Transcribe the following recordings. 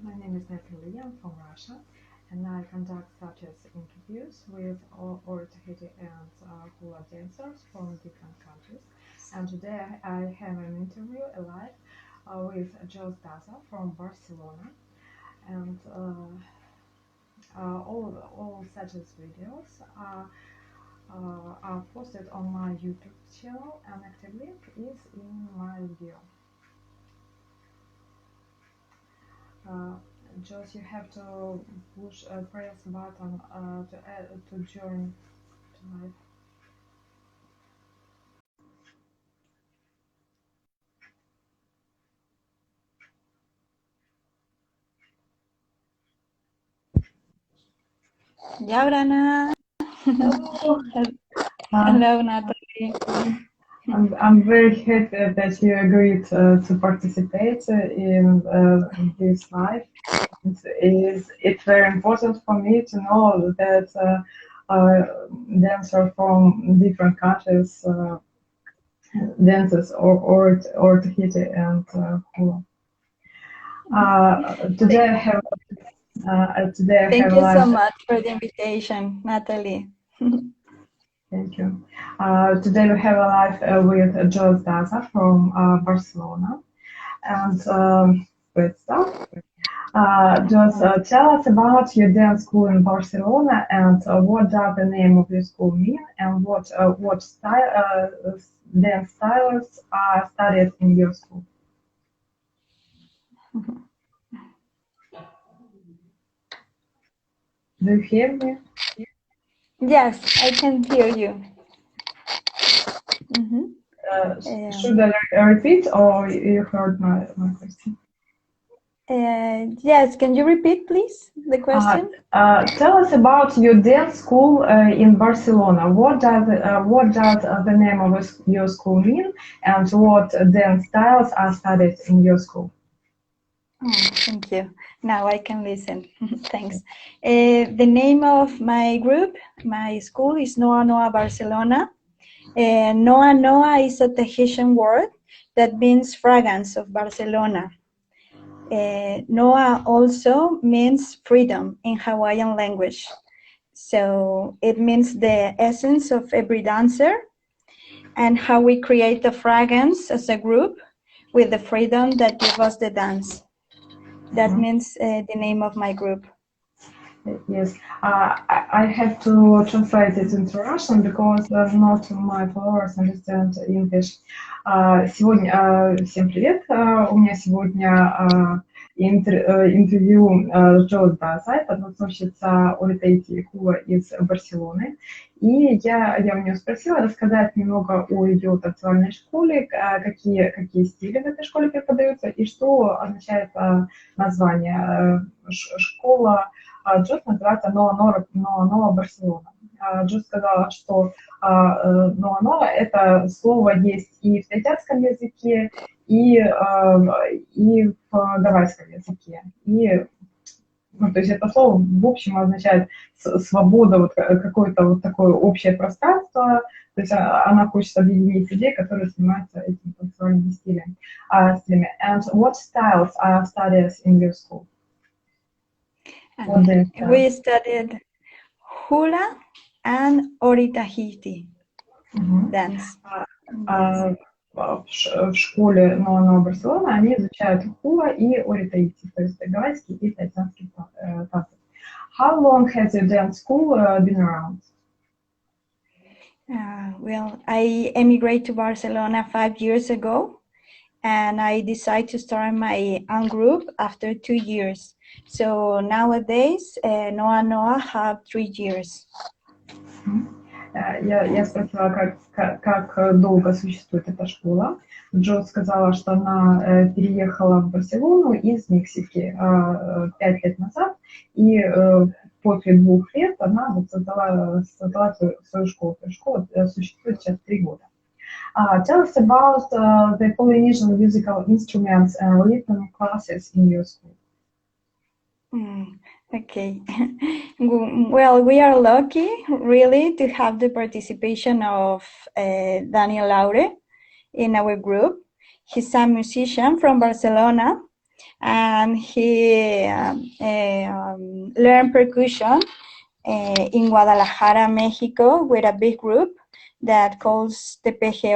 My name is Natalie. I'm from Russia, and I conduct such as interviews with all Tahiti and hula dancers from different countries. And today I have an interview live with Джосс Даза from Barcelona, and all such as videos are posted on my YouTube channel, and active link is in my bio. Just you have to press button to join live. Yabrana. Hello. Hello, Natalie. I'm very happy that you agreed to participate in this live. It's very important for me to know that dancers from different countries dances or Tahiti and hula. Today I have Thank you so much for the invitation, Natalie. Thank you. Today we have a live with Джосс Даза from Barcelona, and let's start. Just tell us about your dance school in Barcelona, and what does the name of your school mean, and what dance styles are studied in your school. Do you hear me? Yes, I can hear you. Should I repeat, or you heard my question? Yes, can you repeat, please, the question? Tell us about your dance school in Barcelona. What does the name of your school mean, and what dance styles are studied in your school? Thank you. Now I can listen. Thanks. The name of my group, my school, is Noa Barcelona. Noa is a Tahitian word that means fragrance of Barcelona. Noa also means freedom in Hawaiian language. So it means the essence of every dancer and how we create the fragrance as a group with the freedom that gives us the dance. That means the name of my group. Yes, I have to translate it into Russian because not my followers understand English. Сегодня, всем привет, у меня сегодня интервью Джосс Даза, это танцовщица Tahiti хула из Барселоны. И я у нее спросила рассказать немного о ее танцевальной школе, какие стили в этой школе преподаются и что означает название. Школа Джосс называется новое Барселона. Джосс сказала, что новое это слово есть и в тайском языке, и в гавайском языке. То есть это слово в общем означает свобода, вот какое-то вот такое общее пространство. То есть она хочет объединить людей, которые занимаются этими танцевальными стилями. And what styles are studied in your school? We studied hula and Tahiti dance. В школе Нового Барселона они изучают хула и Tahiti, то есть гавайский и тайский танцы. How long has your dance school been around? Well, I emigrated to Barcelona 5 years ago, and I decided to start my own group after 2 years. So nowadays, Noa have 3 years. Я спросила, как долго существует эта школа. Джосс сказала, что она переехала в Барселону из Мексики 5 лет назад, и после 2 лет она вот создала свою школу. Школа существует сейчас 3 года. Tell us about the Polynesian musical instruments and rhythm classes in your school. Okay. Well, we are lucky, really, to have the participation of Daniel Laure in our group. He's a musician from Barcelona, and he learned percussion in Guadalajara, Mexico, with a big group that calls the PG.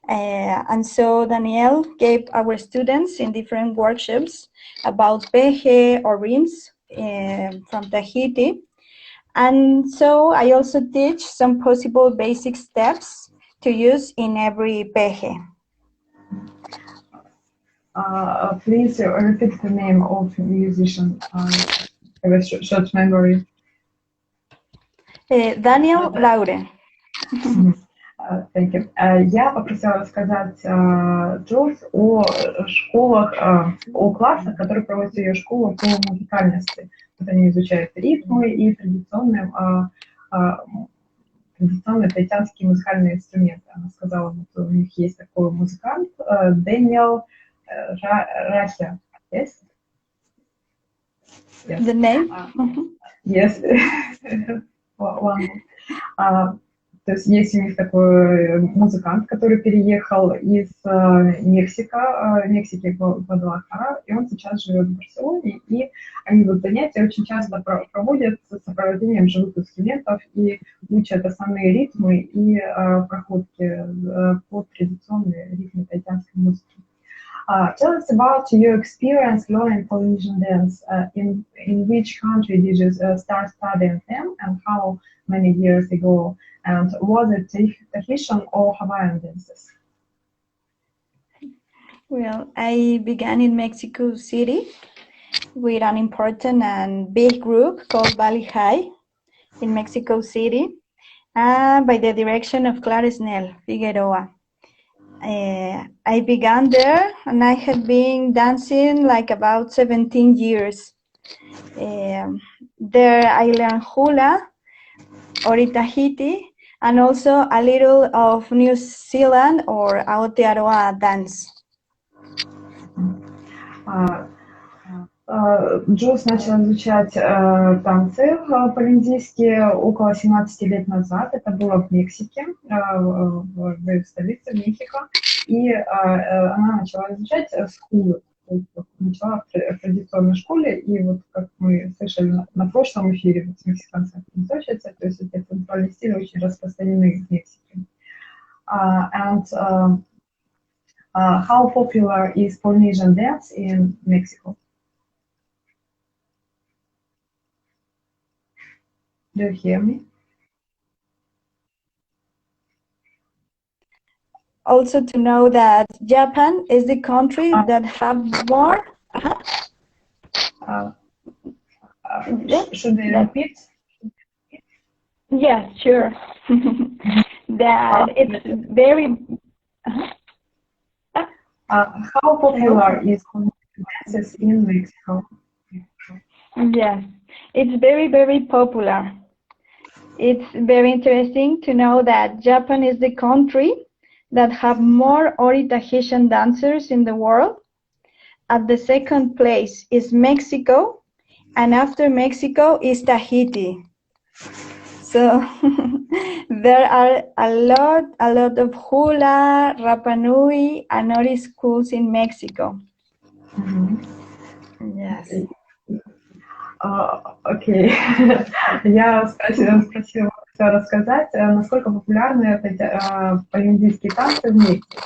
And so Daniel gave our students in different workshops about PG or rhythms from Tahiti. And so I also teach some possible basic steps to use in every PG. Please repeat the name of the musician. I have a short memory. Daniel Laure. Thank you. Я попросила рассказать Джосс о школах, о классах, которые проводят ее школу по музыкальности. Вот они изучают ритмы и традиционные таитянские музыкальные инструменты. Она сказала, что у них есть такой музыкант Дэниел Рахя. Yes? Yes. The name? Yes. One. То есть есть у них такой музыкант, который переехал из Мексики в Гвадалахара, и он сейчас живет в Барселоне, и они вот занятия очень часто проводят с сопровождением живых инструментов и учат основные ритмы и проходки под традиционные ритмы таитянской музыки. Tell us about your experience learning Polynesian dance. In which country did you start studying them, and how many years ago? And was it Tahitian or Hawaiian dances? Well, I began in Mexico City with an important and big group called Bali High in Mexico City, by the direction of Clara Snell Figueroa. I began there, and I had been dancing like about 17 years. There I learned hula, or Tahiti, and also a little of New Zealand or Aotearoa dance. Джосс начал изучать танцы полинезийские около 17 лет назад. Это было в Мексике, в столице Мехико. И она начала изучать с хулы. Начала в традиционной школе. И вот как мы слышали на прошлом эфире вот с мексиканцами танцовщицы, то есть эти танцевальные стили очень распространены в Мексике. How popular is Polynesian dance in Mexico? Do you hear me? Also to know that Japan is the country that have more... Should I repeat? Yes, sure. That it's very... How popular is dances in Mexico? Yes, it's very, very popular. It's very interesting to know that Japan is the country that have more Ori Tahitian dancers in the world. At the second place is Mexico, and after Mexico is Tahiti. So there are a lot of hula, Rapa Nui, and Ori schools in Mexico. Yes. Окей. Я спросила рассказать, насколько популярны полинезийские танцы в Мексике.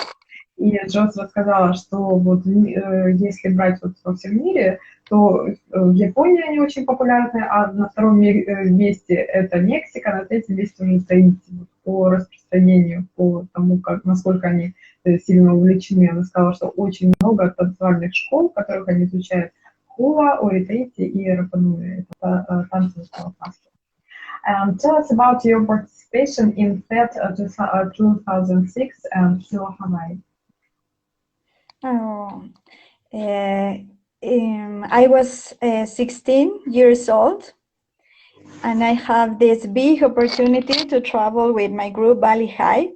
И Джосс рассказала, что вот если брать вот во всем мире, то в Японии они очень популярны, а на втором месте это Мексика, на третьем месте уже Таити. Вот, по распространению, по тому, насколько они сильно увлечены. Она сказала, что очень много танцевальных школ, в которых они изучают хула, Ори Таити и Рапа Нуи. Это танцы классики. Tell us about your participation in FET 2006 and Hula Hawaii. I was 16 years old, and I have this big opportunity to travel with my group Bali High,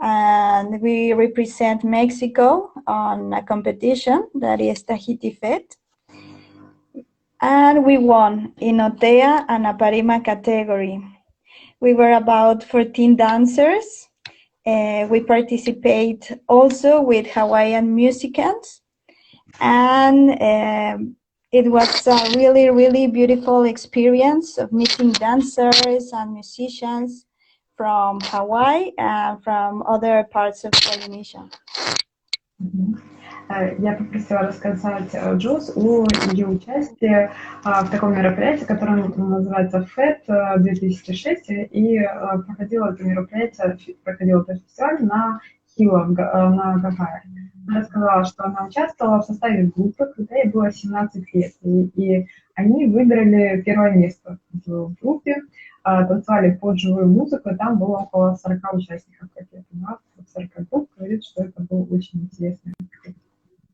and we represent Mexico on a competition that is Tahiti FET. And we won in Otea and Aparima category. We were about 14 dancers. We participate also with Hawaiian musicians. And it was a really, really beautiful experience of meeting dancers and musicians from Hawaii and from other parts of Polynesia. Я попросила рассказать Джосс о ее участии в таком мероприятии, которое называется FET 2006, и проходило это мероприятие, проходил этот фестиваль на Хила, на Гавайях. Она рассказала, что она участвовала в составе группы, когда ей было 17 лет, и они выиграли первое место в группе, танцевали под живую музыку, и там было около 40 участников, как я поняла, 40 групп, говорит, что это был очень интересный,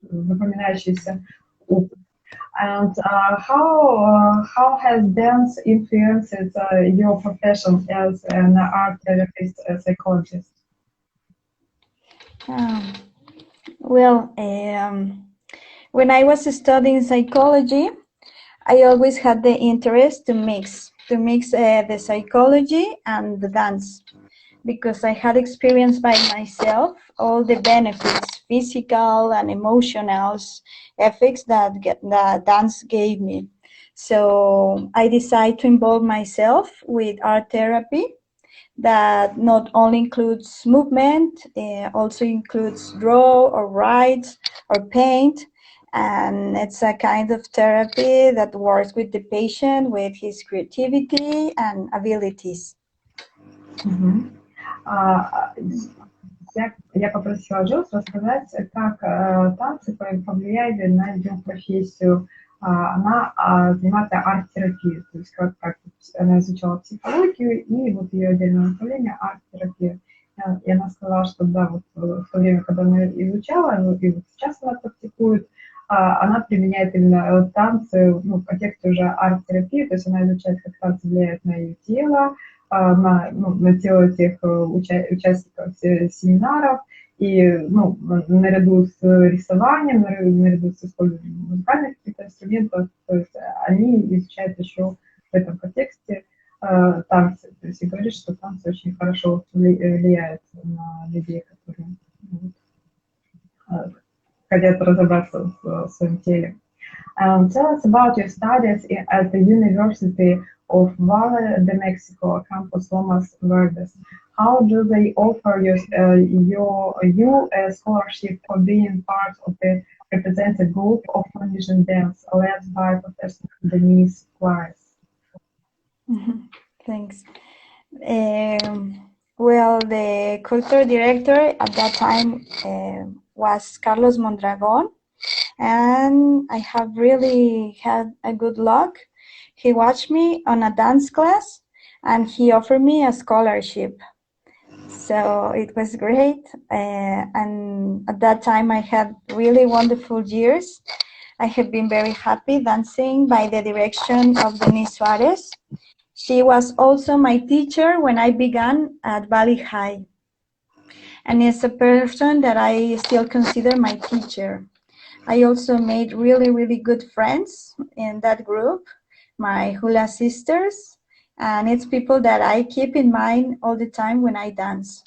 запоминающийся опыт. And how has dance influenced your profession as an art therapist, a psychologist? Well, when I was studying psychology, I always had the interest to mix the psychology and the dance, because I had experienced by myself all the benefits, physical and emotional effects that dance gave me. So I decided to involve myself with art therapy that not only includes movement, also includes draw or write or paint. And it's a kind of therapy that works with the patient, with his creativity and abilities. Я попросила Джосс рассказать, как танцы повлияли на ее профессию. Она занимается арт-терапией, то есть как она изучала психологию, и вот ее отдельное направление арт-терапия. И она сказала, что да, вот в то время, когда она изучала, и вот сейчас она практикует, она применяет именно танцы, в контексте уже арт-терапии, то есть она изучает, как танцы влияют на ее тело, на тело тех участников семинаров, и наряду с рисованием, наряду с использованием музыкальных каких-то инструментов, то есть они изучают еще в этом контексте танцы, то есть и говорит, что танцы очень хорошо влияют на людей, которые хотят разобраться в своем теле. Tell us about your studies at the University of Valle de Mexico, Campus Lomas Verdes. How do they offer you a scholarship for being part of the represented group of Polynesian dance led by Professor Denise Flores? Thanks. Well, the cultural director at that time was Carlos Mondragon, and I have really had a good luck. He watched me on a dance class and he offered me a scholarship. So it was great. And at that time I had really wonderful years. I have been very happy dancing by the direction of Denise Suarez. She was also my teacher when I began at Valley High. And is a person that I still consider my teacher. I also made really, really good friends in that group, my hula sisters, and it's people that I keep in mind all the time when I dance.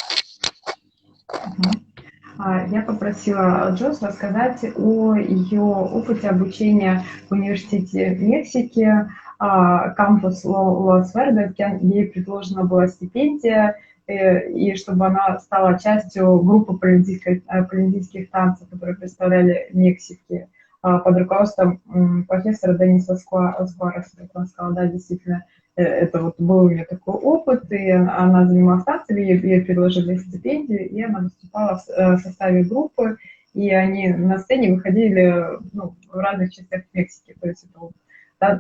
Я попросила Джосс рассказать о ее опыте обучения в университете Мексики, кампус Лос-Вердес, где ей предложена была стипендия, и чтобы она стала частью группы полинезийских танцев, которые представляли Мексики под руководством профессора Дениса Сквареса. Она сказала, да, действительно, это вот был у нее такой опыт, и она занималась танцами, ей предложили стипендию, и она выступала в составе группы, и они на сцене выходили в разных частях Мексики, то есть это вот,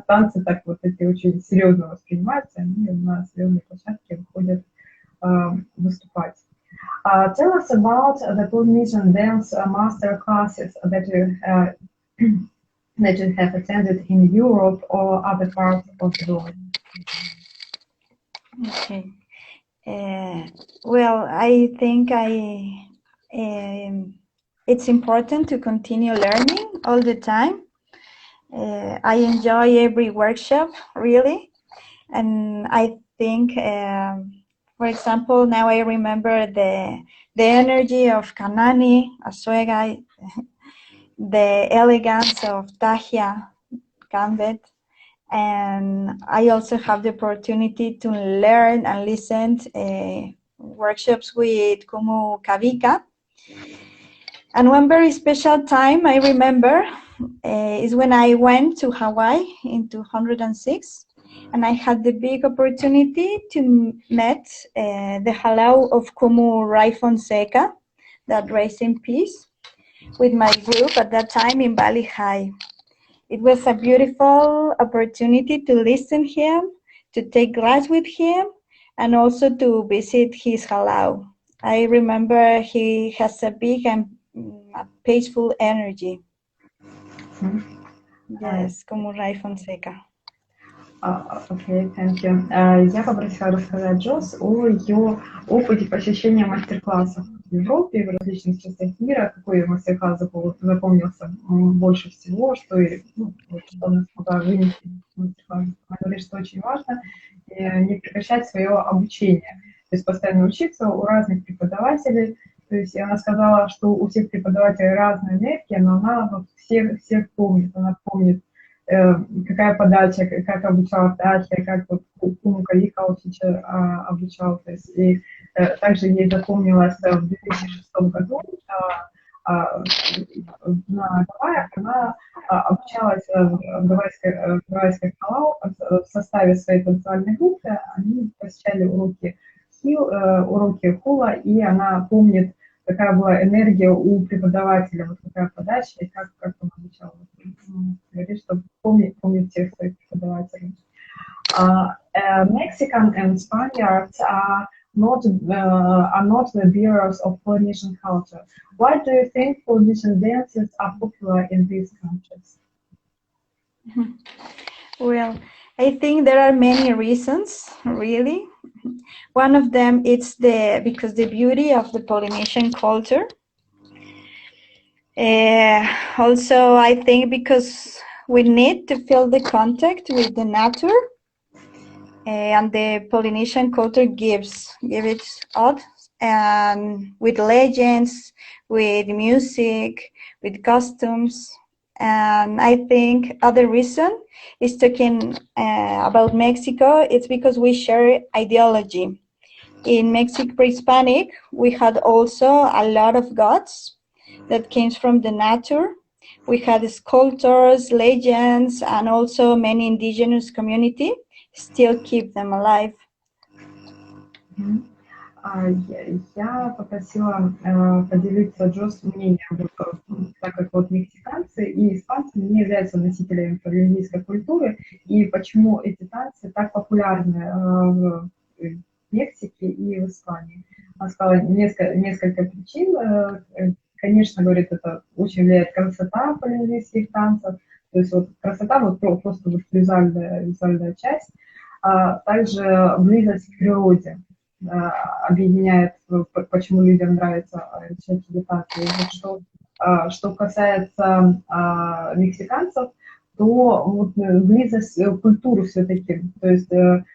танцы так вот эти очень серьезно воспринимаются, они на серьезной площадке выходят выступать. Tell us about the Polynesian dance master classes that you have attended in Europe or other parts of the world. Okay. Well, I think it's important to continue learning all the time. I enjoy every workshop, really, and I think, for example, now I remember the energy of Kanani, Asuega. the elegance of Tahia gambit. And I also have the opportunity to learn and listen to workshops with Kumu Kavika. And one very special time I remember is when I went to Hawaii in 2006, and I had the big opportunity to meet the halau of Kumu Rai Fonseca, that raised in peace, with my group at that time in Bali High. It was a beautiful opportunity to listen to him, to take class with him, and also to visit his halau. I remember he has a big and peaceful energy. Yes, como Rai Fonseca. Окей, thank you. Я попросила рассказать Джосс о ее опыте посещения мастер-классов в Европе, в различных частях мира. Какой мастер-класс запомнился больше всего, что она смогла вынести из мастер-класса. Она говорит, что очень важно не прекращать свое обучение, то есть постоянно учиться у разных преподавателей. То есть она сказала, что у всех преподавателей разная энергия, но она всех помнит. Она помнит, какая подача, как обучала Тахия, как вот Куму Кавика обучал. То есть, и также ей запомнилось в 2006 году на Гавайях она обучалась в гавайской халау в составе своей танцевальной группы. Они посещали уроки хула, и она помнит, какая была энергия у преподавателя, вот какая подача, и как он обучал. Говорит, что помнит всех своих преподавателей. Mexican and Spaniards are not the bearers of Polynesian culture. Why do you think Polynesian dances are popular in these countries? Well, I think there are many reasons, really. One of them is because the beauty of the Polynesian culture. Also, I think because we need to feel the contact with the nature, and the Polynesian culture gives it out, and with legends, with music, with costumes. And I think other reason is talking about Mexico. It's because we share ideology. In Mexico pre-Hispanic, we had also a lot of gods that came from the nature. We had sculptors, legends, and also many indigenous community still keep them alive. Я попросила поделиться Джосс мнением, так как вот мексиканцы и испанцы не являются носителями полинезийской культуры, и почему эти танцы так популярны в Мексике и в Испании. Она сказала несколько причин. Конечно, говорит, это очень влияет красота полинезийских танцев, то есть вот красота, вот просто вот визуальная часть, также близость к природе объединяет, почему людям нравится изучать медитацию. Что касается мексиканцев, то вот близость культуры все-таки, то есть в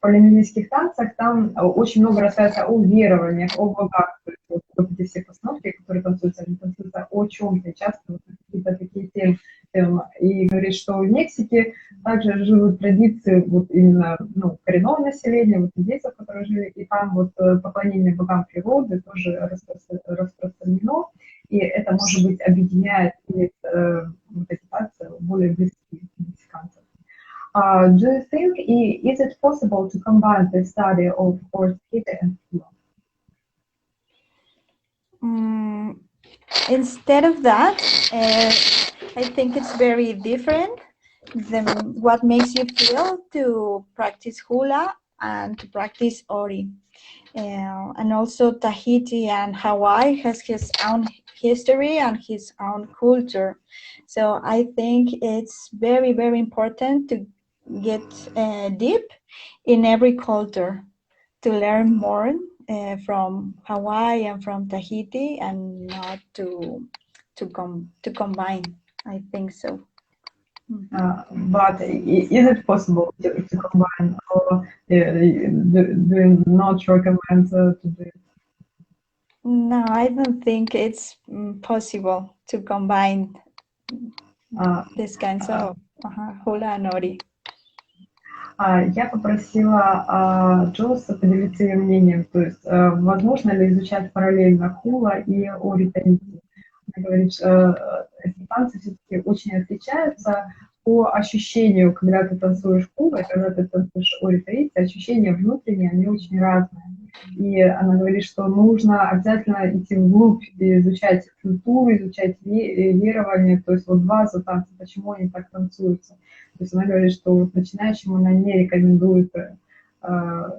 полинезийских танцах там очень много рассказывается о верованиях, о богах, то есть вот эти все постановки, которые танцуются, они танцуются о чем-то, часто вот какие-то такие темы. И говорит, что в Мексике также живут традиции вот именно коренного населения, вот индейцев, которые жили, и там вот поклонение богам природы тоже распространено, и это, может быть, объединяет и вот эти танцы более близкие к мексиканцам. Do you think is it possible to combine the study of Tahiti and hula? Instead of that, I think it's very different than what makes you feel to practice hula and to practice ori. And also Tahiti and Hawaii has his own history and his own culture. So I think it's very, very important to get deep in every culture to learn more from Hawaii and from Tahiti, and not to combine. I think so. But is it possible to combine, or do you not recommend to do it? No, I don't think it's possible to combine these kinds of hula and ori. Я попросила Джосса поделиться ее мнением, то есть возможно ли изучать параллельно хула и ори Tahiti. Она говорит, что эти танцы все-таки очень отличаются по ощущению, когда ты танцуешь хула и когда ты танцуешь ори Tahiti, ощущения внутренние, они очень разные. И она говорит, что нужно обязательно идти вглубь и изучать культуру, изучать верование, то есть вот базу танца, почему они так танцуются. То есть она говорит, что вот начинающим она не рекомендует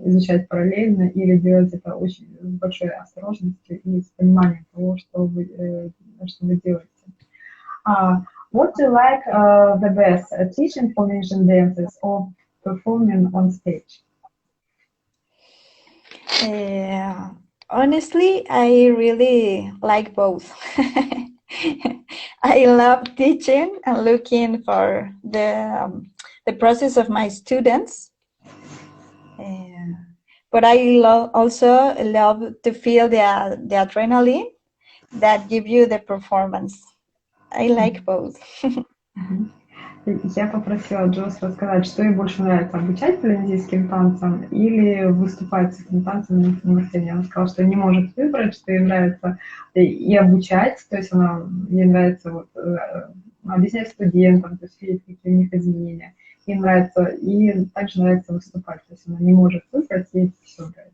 изучать параллельно или делать это очень с большой осторожностью и с пониманием того, что вы делаете. What do you like the best, teaching Polynesian dances or performing on stage? Honestly, I really like both. I love teaching and looking for the process of my students. But I also love to feel the adrenaline that give you the performance. I like both. Я попросила Джосс рассказать, что ей больше нравится, обучать полинезийским танцам или выступать с этим танцем на сцене. Она сказала, что не может выбрать, что ей нравится и обучать, то есть ей нравится вот, объяснять студентам, то есть видеть, какие у них изменения. Ей нравится, и также нравится выступать, то есть она не может выбрать, ей все нравится.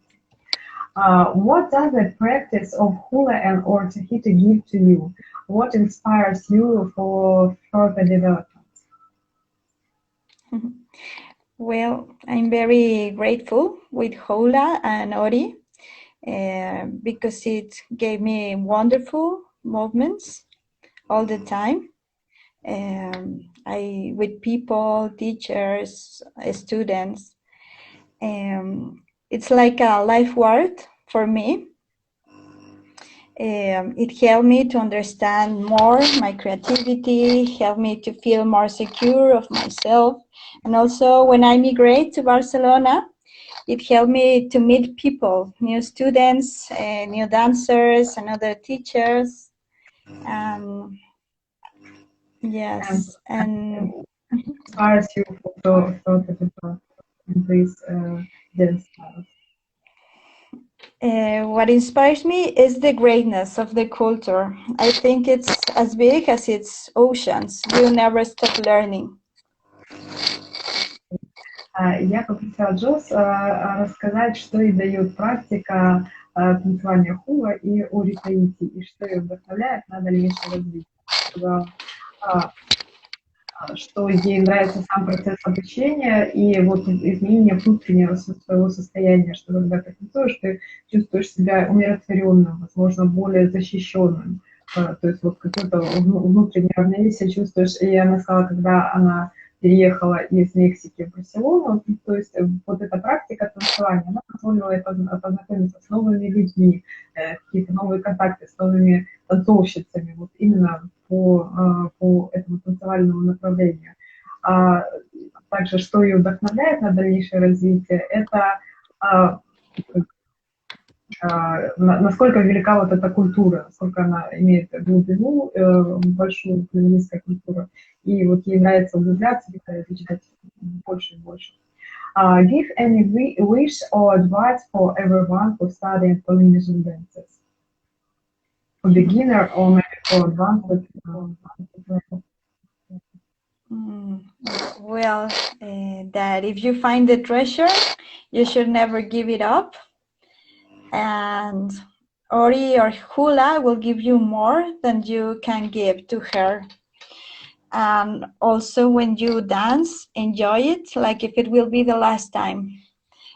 What does the practice of hula and or Tahiti give to you? What inspires you for further development? Well, I'm very grateful with hula and ori because it gave me wonderful movements all the time. With people, teachers, students. It's like a life work for me. It helped me to understand more my creativity, helped me to feel more secure of myself. And also when I migrate to Barcelona, it helped me to meet people, new students, new dancers, and other teachers. Yes, and inspires you for these dance styles. What inspires me is the greatness of the culture. I think it's as big as its oceans. You never stop learning. Я попросила Джосс рассказать, что ей дает практика танцевания хула и ори Tahiti, и что ее вдохновляет на дальнейшее развитие. Что ей нравится сам процесс обучения и вот изменение внутреннего своего состояния, что когда ты танцуешь, ты чувствуешь себя умиротворенным, возможно, более защищенным, то есть вот какое-то внутреннее равновесие чувствуешь. И она сказала, когда она переехала из Мексики в Барселону, то есть вот эта практика танцевания, она позволила ей познакомиться с новыми людьми, какие-то новые контакты с новыми танцовщицами, вот именно по этому танцевальному направлению. Также, что ее вдохновляет на дальнейшее развитие, это насколько велика вот эта культура, насколько она имеет глубину, большую полинезийскую культуру, и вот ей нравится углубляться, изучать больше и больше. Give any wish or advice for everyone who studying Polynesian dances? For beginner or maybe for advanced? Well, that if you find the treasure, you should never give it up. And ori or hula will give you more than you can give to her. And also when you dance, enjoy it like if it will be the last time.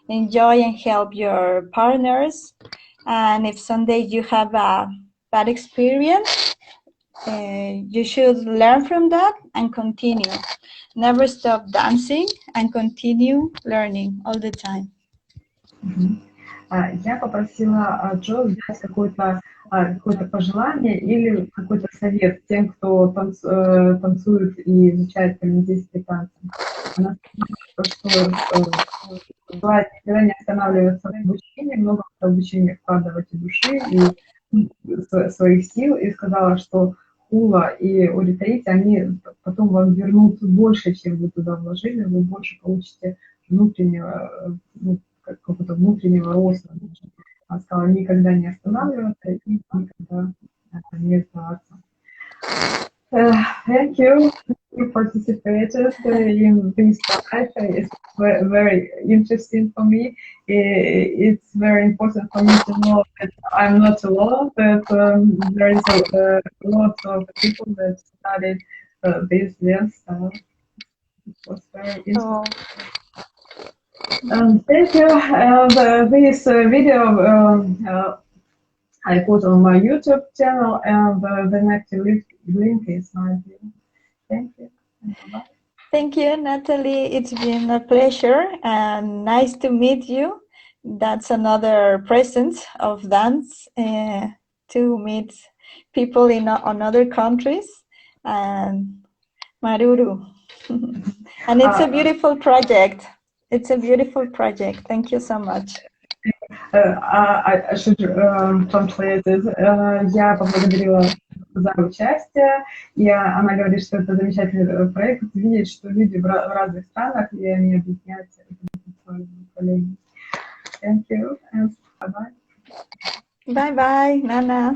Enjoy and help your partners. And if someday you have a bad experience, you should learn from that and continue. Never stop dancing and continue learning all the time. Я попросила Джо взять какое-то пожелание или какой-то совет тем, кто танцует и изучает полинезийские танцы. Она сказала, что желает никогда не останавливаться в обучении, много в обучение вкладывать и души, и своих сил и сказала, что хула и ури Tahiti, они потом вам вернут больше, чем вы туда вложили, вы больше получите внутреннего, ну, какого-то внутреннего роста. Она сказала, никогда не останавливаться и никогда не сдаваться. Thank you. You participated in this live. It's very interesting for me. It's very important for me to know that I'm not alone, that there is a lot of people that studied this dance style. It was very interesting. Thank you. This video I put on my YouTube channel, and the next link is my video. Thank you. Bye. Thank you, Natalie. It's been a pleasure and nice to meet you. That's another presence of dance, to meet people on other countries. And Maruru. And it's a beautiful project. It's a beautiful project. Thank you so much. I should translate it. Я поблагодарила за участие, и она говорит, что это замечательный проект, видеть, что люди в разных странах, и они объединяют свое поколение. Thank you, and bye-bye. Bye-bye, Nana.